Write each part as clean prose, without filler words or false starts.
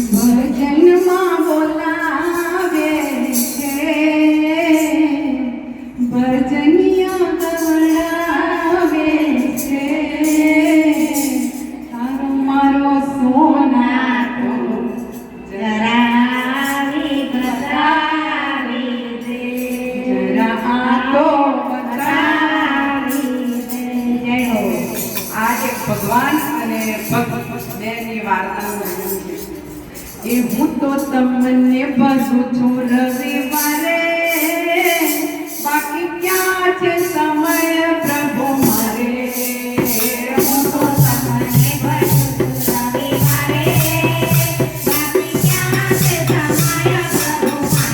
ભજનમાં બોલાવે છે, ભજનિયા ગવડાવે છે, તારો મારો સોના તો જરા બતાવી દે, જરા તો બતાવી દે. જય હો. આ એક ભગવાન અને ભક્ત બેની વાર્તાનું વર્ણન છે. એ હું તો તમને બધું છું રવિવારે, બાકી ક્યાં છે સમય પ્રભુ મારે. હું તો તમને બધું છું રવિવારે, બાકી ક્યાં છે સમય પ્રભુ મારે.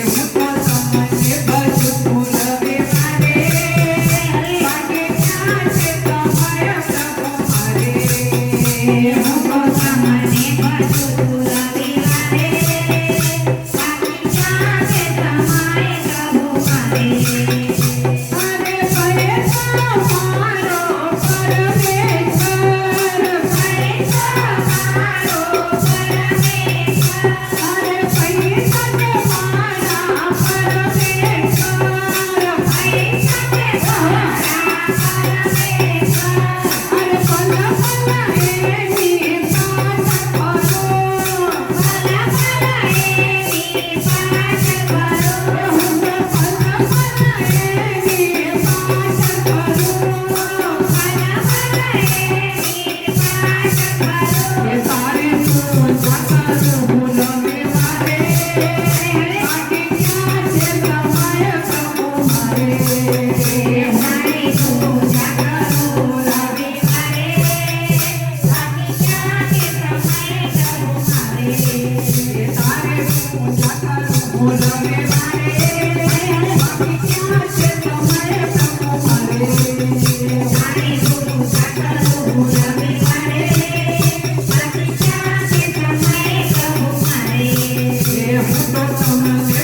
હું તો તમને બધું છું રવિવારે, બાકી ક્યાં છે સમય પ્રભુ મારે. હું તો તમને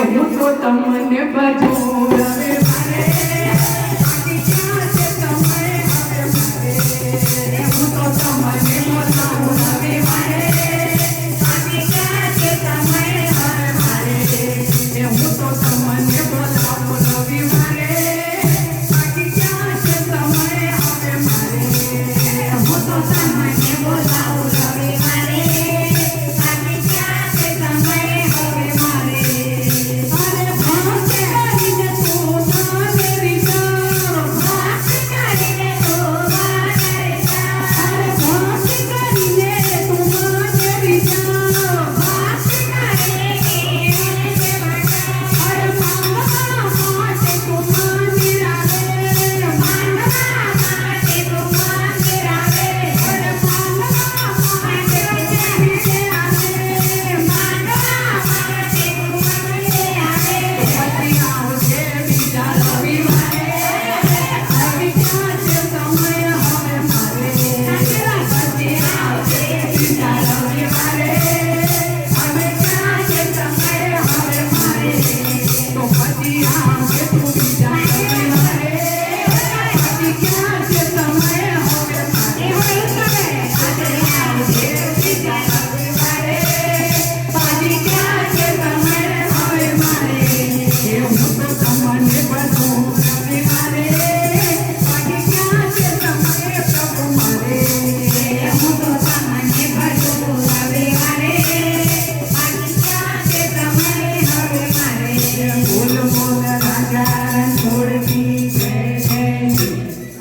હું તો તમને બધું